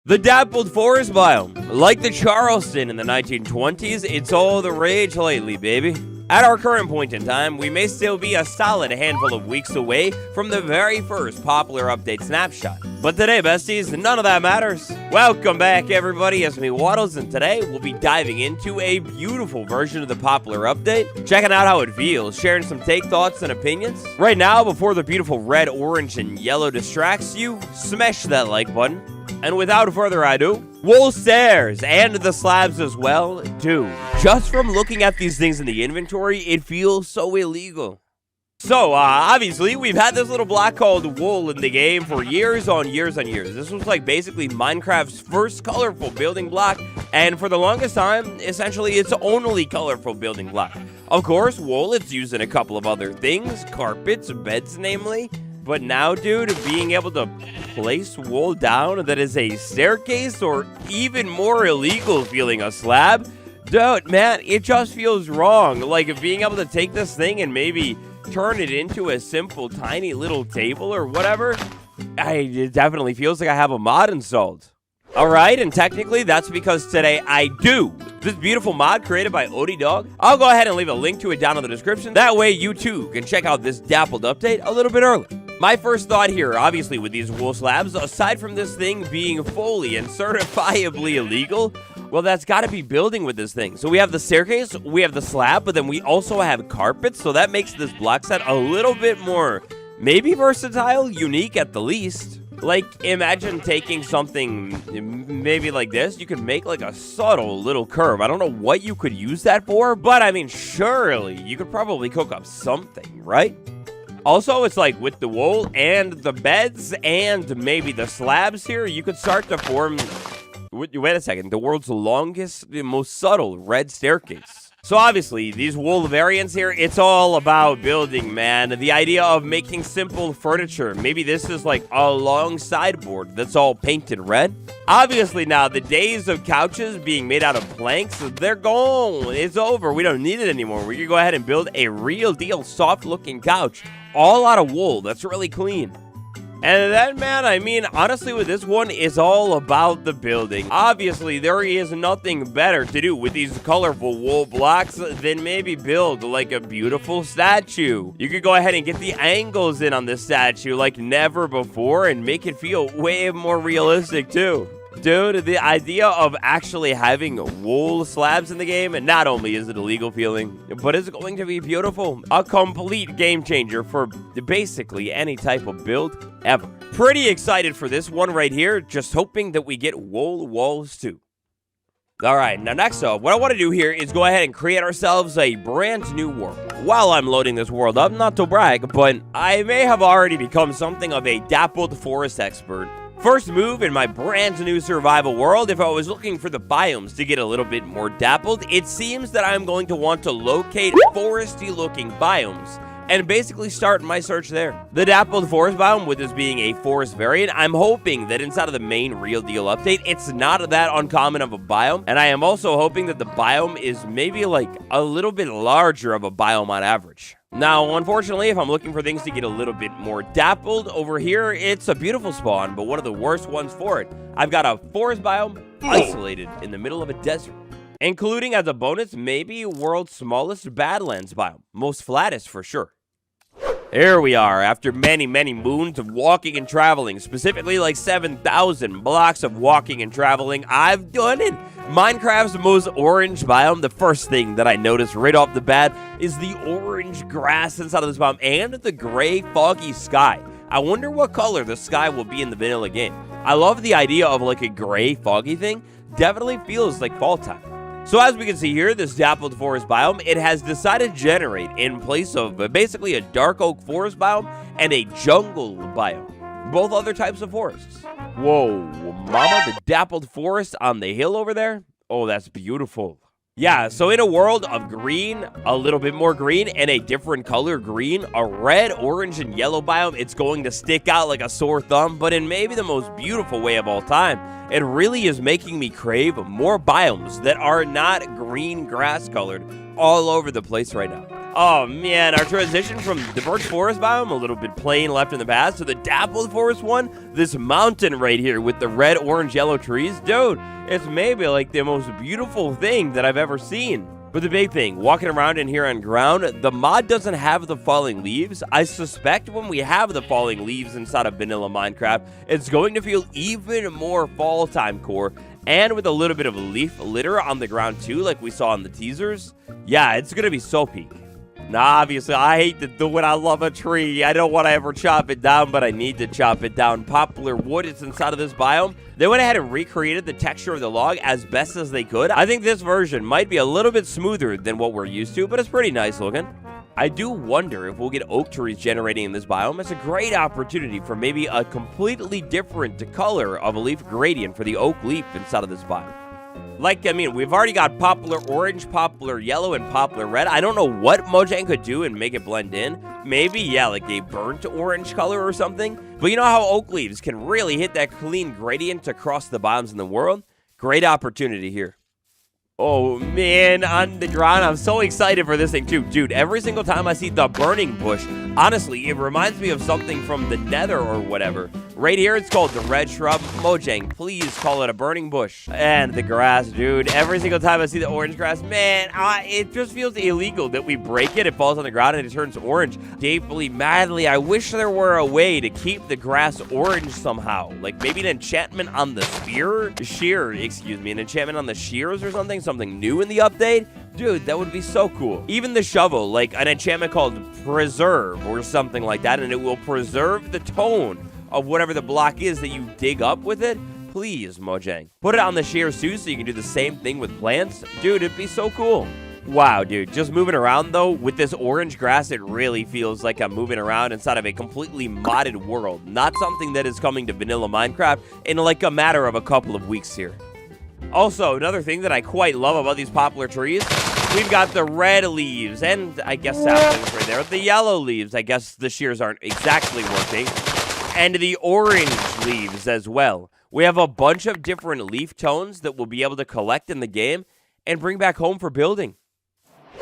The dappled forest biome. Like the Charleston in the 1920s, it's all the rage lately, baby. At our current point in time, we may still be a solid handful of weeks away from the very first popular update snapshot. But today, besties, none of that matters. Welcome back, everybody. It's me, Waddles, and today we'll be diving into a beautiful version of the popular update, checking out how it feels, sharing some take, thoughts, and opinions. Right now, before the beautiful red, orange, and yellow distracts you, smash that like button. And without further ado, wool stairs and the slabs as well, too. Just from looking at these things in the inventory, it feels so illegal. So, obviously, we've had this little block called wool in the game for years on years on years. This was like basically Minecraft's first colorful building block, and for the longest time, essentially its only colorful building block. Of course, wool, it's used in a couple of other things, carpets, beds namely. But now, dude, being able to place wool down that is a staircase or even more illegal feeling a slab, dude, man, it just feels wrong. Like being able to take this thing and maybe turn it into a simple tiny little table or whatever, it definitely feels like I have a mod installed. Alright, and technically that's because today I do this beautiful mod created by ODDog. I'll go ahead and leave a link to it down in the description. That way you too can check out this dappled update a little bit early. My first thought here, obviously with these wool slabs, aside from this thing being fully and certifiably illegal, well, that's got to be building with this thing. So we have the staircase, we have the slab, but then we also have carpets, so that makes this block set a little bit more, maybe versatile, unique at the least. Like, imagine taking something maybe like this. You could make like a subtle little curve. I don't know what you could use that for, but I mean, surely you could probably cook up something, right? Also, it's like with the wool and the beds and maybe the slabs here, you could start to form, wait a second, the world's longest, most subtle red staircase. So obviously, these wool variants here, it's all about building, man. The idea of making simple furniture. Maybe this is like a long sideboard that's all painted red. Obviously now, the days of couches being made out of planks, they're gone. It's over. We don't need it anymore. We can go ahead and build a real deal soft-looking couch all out of wool that's really clean. And then, man, I mean, honestly, with this one, it's all about the building. Obviously, there is nothing better to do with these colorful wool blocks than maybe build like a beautiful statue. You could go ahead and get the angles in on this statue like never before and make it feel way more realistic, too. Dude, the idea of actually having wool slabs in the game, and not only is it a legal feeling, but it's going to be beautiful. A complete game changer for basically any type of build ever. Pretty excited for this one right here, just hoping that we get wool walls too. Alright, now next up, what I want to do here is go ahead and create ourselves a brand new world. While I'm loading this world up, not to brag, but I may have already become something of a dappled forest expert. First move in my brand new survival world, if I was looking for the biomes to get a little bit more dappled, it seems that I'm going to want to locate foresty looking biomes and basically start my search there. The dappled forest biome, with this being a forest variant, I'm hoping that inside of the main real deal update, it's not that uncommon of a biome, and I am also hoping that the biome is maybe like a little bit larger of a biome on average. Now, unfortunately, if I'm looking for things to get a little bit more dappled, over here, it's a beautiful spawn, but one of the worst ones for it. I've got a forest biome isolated in the middle of a desert, including as a bonus, maybe world's smallest badlands biome, most flattest for sure. Here we are, after many, many moons of walking and traveling, specifically like 7,000 blocks of walking and traveling, I've done it. Minecraft's most orange biome, the first thing that I noticed right off the bat is the orange grass inside of this biome and the gray, foggy sky. I wonder what color the sky will be in the vanilla game. I love the idea of like a gray, foggy thing. Definitely feels like fall time. So as we can see here, this dappled forest biome, it has decided to generate in place of basically a dark oak forest biome and a jungle biome. Both other types of forests. Whoa, mama, the dappled forest on the hill over there? Oh, that's beautiful. Yeah, so in a world of green, a little bit more green, and a different color green, a red, orange, and yellow biome, it's going to stick out like a sore thumb, but in maybe the most beautiful way of all time. It really is making me crave more biomes that are not green grass colored all over the place right now. Oh man, our transition from the birch forest biome, a little bit plain left in the past, to the dappled forest one, this mountain right here with the red, orange, yellow trees. Dude, it's maybe like the most beautiful thing that I've ever seen. But the big thing, walking around in here on ground, the mod doesn't have the falling leaves. I suspect when we have the falling leaves inside of vanilla Minecraft, it's going to feel even more fall time core, and with a little bit of leaf litter on the ground too, like we saw in the teasers. Yeah, it's going to be so peak. Now, obviously, I hate to do it. I love a tree. I don't want to ever chop it down, but I need to chop it down. Poplar wood is inside of this biome. They went ahead and recreated the texture of the log as best as they could. I think this version might be a little bit smoother than what we're used to, but it's pretty nice looking. I do wonder if we'll get oak trees generating in this biome. It's a great opportunity for maybe a completely different color of a leaf gradient for the oak leaf inside of this biome. Like, I mean, we've already got poplar orange, poplar yellow, and poplar red. I don't know what Mojang could do and make it blend in. Maybe, yeah, like a burnt orange color or something. But you know how oak leaves can really hit that clean gradient across the biomes in the world? Great opportunity here. Oh, man, on the ground, I'm so excited for this thing, too. Dude, every single time I see the burning bush, honestly, it reminds me of something from the nether or whatever. Right here, it's called the red shrub. Mojang, please call it a burning bush. And the grass, dude. Every single time I see the orange grass, man, it just feels illegal that we break it. It falls on the ground and it turns orange. Deeply, madly, I wish there were a way to keep the grass orange somehow. Like maybe an enchantment on the shear, excuse me, an enchantment on the shears or something new in the update. Dude, that would be so cool. Even the shovel, like an enchantment called Preserve or something like that, and it will preserve the tone of whatever the block is that you dig up with it. Please, Mojang. Put it on the shears too so you can do the same thing with plants. Dude, it'd be so cool. Wow, dude. Just moving around, though, with this orange grass, it really feels like I'm moving around inside of a completely modded world. Not something that is coming to vanilla Minecraft in like a matter of a couple of weeks here. Also, another thing that I quite love about these poplar trees, we've got the red leaves, and I guess saplings right there. The yellow leaves, I guess the shears aren't exactly working. And the orange leaves as well. We have a bunch of different leaf tones that we'll be able to collect in the game and bring back home for building.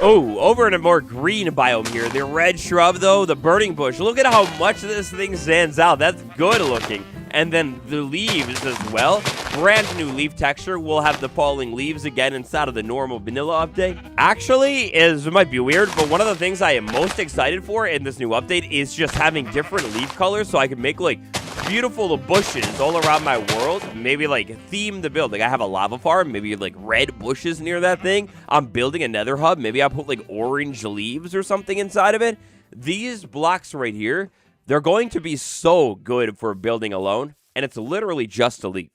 Oh, over in a more green biome here, the red shrub though, the burning bush. Look at how much this thing stands out. That's good looking. And then the leaves as well. Brand new leaf texture. We'll have the falling leaves again inside of the normal vanilla update. Actually, it might be weird, but one of the things I am most excited for in this new update is just having different leaf colors so I can make like beautiful bushes all around my world. Maybe like theme the build. Like I have a lava farm, maybe like red bushes near that thing. I'm building a nether hub. Maybe I'll put like orange leaves or something inside of it. These blocks right here, they're going to be so good for building alone, and it's literally just a leaf.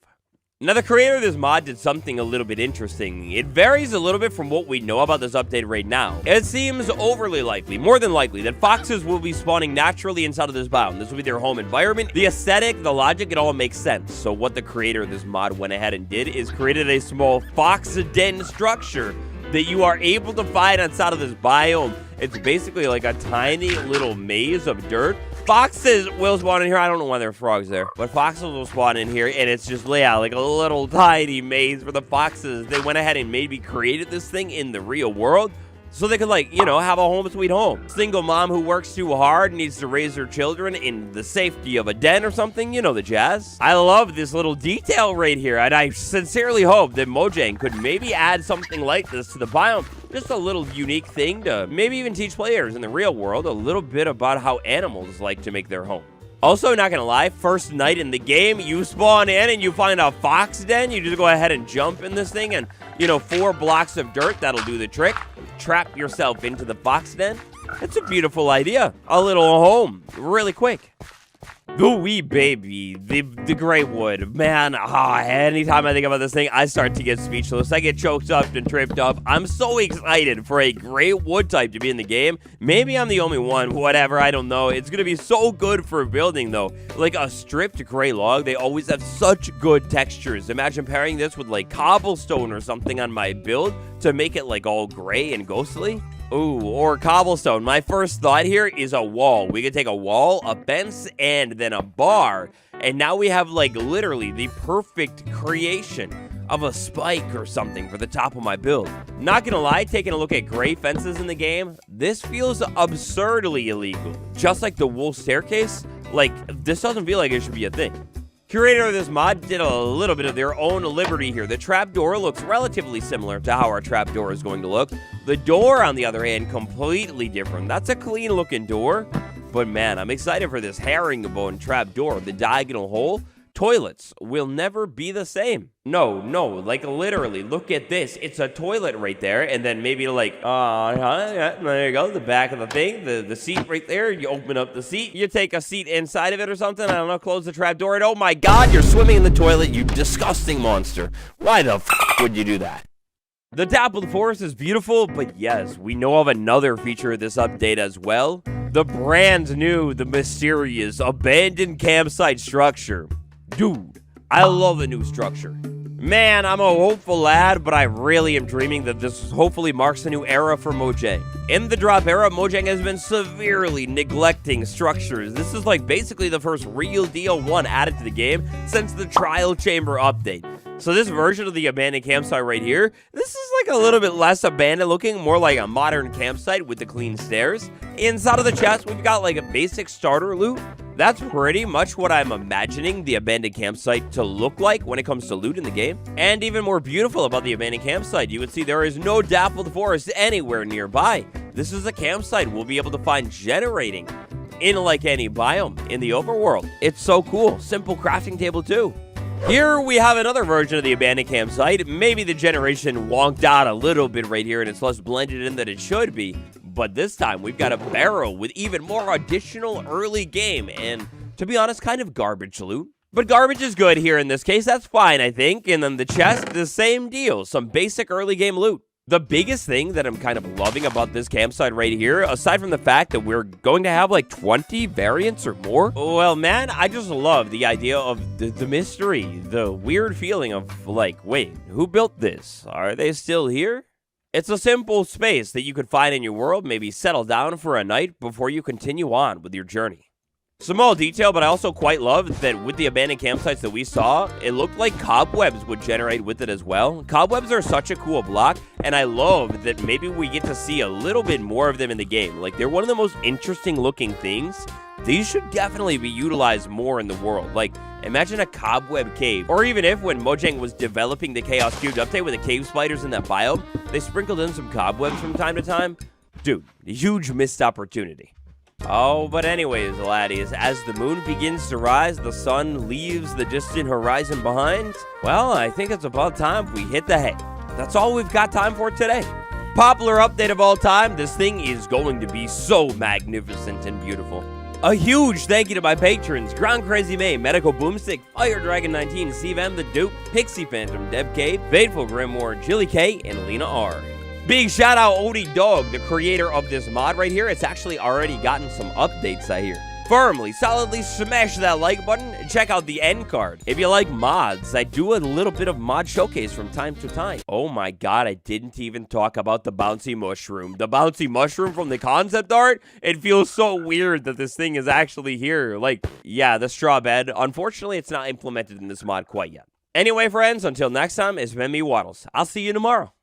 Now, the creator of this mod did something a little bit interesting. It varies a little bit from what we know about this update right now. It seems overly likely, more than likely, that foxes will be spawning naturally inside of this biome. This will be their home environment. The aesthetic, the logic, it all makes sense. So what the creator of this mod went ahead and did is created a small fox den structure that you are able to find inside of this biome. It's basically like a tiny little maze of dirt. Foxes will spawn in here. I don't know why there are frogs there, but foxes will spawn in here, and it's just like a little tiny maze for the foxes. They went ahead and maybe created this thing in the real world so they could, like, you know, have a home sweet home. Single mom who works too hard needs to raise her children in the safety of a den or something. You know the jazz. I love this little detail right here, and I sincerely hope that Mojang could maybe add something like this to the biome. Just a little unique thing to maybe even teach players in the real world a little bit about how animals like to make their home. Also, not gonna lie, first night in the game, you spawn in and you find a fox den. You just go ahead and jump in this thing and, you know, 4 blocks of dirt, that'll do the trick. Trap yourself into the fox den. It's a beautiful idea. A little home, really quick. The wee baby, the gray wood, man, anytime I think about this thing, I start to get speechless. I get choked up and tripped up. I'm so excited for a gray wood type to be in the game. Maybe I'm the only one, whatever, I don't know. It's gonna be so good for building though. Like a stripped gray log, they always have such good textures. Imagine pairing this with like cobblestone or something on my build to make it like all gray and ghostly. Ooh, or cobblestone. My first thought here is a wall. We could take a wall, a fence, and then a bar. And now we have, like, literally the perfect creation of a spike or something for the top of my build. Not gonna lie, taking a look at gray fences in the game, this feels absurdly illegal. Just like the wool staircase, like, this doesn't feel like it should be a thing. Curator of this mod did a little bit of their own liberty here. The trapdoor looks relatively similar to how our trapdoor is going to look. The door, on the other hand, completely different. That's a clean-looking door, but man, I'm excited for this herringbone trapdoor. The diagonal hole. Toilets will never be the same. No, like literally, look at this. It's a toilet right there, and then maybe like, yeah, there you go, the back of the thing, the seat right there. You open up the seat, you take a seat inside of it or something, I don't know, close the trap door, and oh my god, you're swimming in the toilet, you disgusting monster. Why the f would you do that? The dappled forest is beautiful, but yes, we know of another feature of this update as well. The brand new, the mysterious, abandoned campsite structure. Dude, I love the new structure. Man, I'm a hopeful lad, but I really am dreaming that this hopefully marks a new era for Mojang. In the drop era, Mojang has been severely neglecting structures. This is like basically the first real deal one added to the game since the Trial Chamber update. So this version of the abandoned campsite right here, this is like a little bit less abandoned looking, more like a modern campsite with the clean stairs. Inside of the chest, we've got like a basic starter loot. That's pretty much what I'm imagining the abandoned campsite to look like when it comes to loot in the game. And even more beautiful about the abandoned campsite, you would see there is no dappled forest anywhere nearby. This is a campsite we'll be able to find generating in like any biome in the overworld. It's so cool. Simple crafting table too. Here we have another version of the abandoned campsite. Maybe the generation wonked out a little bit right here and it's less blended in than it should be. But this time we've got a barrel with even more additional early game and, to be honest, kind of garbage loot. But garbage is good here in this case. That's fine, I think. And then the chest, the same deal. Some basic early game loot. The biggest thing that I'm kind of loving about this campsite right here, aside from the fact that we're going to have like 20 variants or more, well, man, I just love the idea of the mystery, the weird feeling of like, wait, who built this? Are they still here? It's a simple space that you could find in your world, maybe settle down for a night before you continue on with your journey. Small detail, but I also quite love that with the abandoned campsites that we saw, it looked like cobwebs would generate with it as well. Cobwebs are such a cool block, and I love that maybe we get to see a little bit more of them in the game. Like, they're one of the most interesting looking things. These should definitely be utilized more in the world. Like, imagine a cobweb cave. Or even if when Mojang was developing the Chaos Cubed update with the cave spiders in that biome, they sprinkled in some cobwebs from time to time. Dude, a huge missed opportunity. Oh, but anyways, laddies, as the moon begins to rise, the sun leaves the distant horizon behind. Well, I think it's about time we hit the hay. That's all we've got time for today. Popular update of all time, this thing is going to be so magnificent and beautiful. A huge thank you to my patrons, Ground Crazy May, Medical Boomstick, Fire Dragon 19, Steve M. The Duke, Pixie Phantom, Deb K, Fateful Grimoire, Jilly K, and Lena R. Big shout out Odie Dog, the creator of this mod right here. It's actually already gotten some updates, I hear. Firmly, solidly smash that like button and check out the end card. If you like mods, I do a little bit of mod showcase from time to time. Oh my god, I didn't even talk about the bouncy mushroom. The bouncy mushroom from the concept art, it feels so weird that this thing is actually here. Like, yeah, the straw bed. Unfortunately, it's not implemented in this mod quite yet. Anyway, friends, until next time, it's been me, Waddles. I'll see you tomorrow.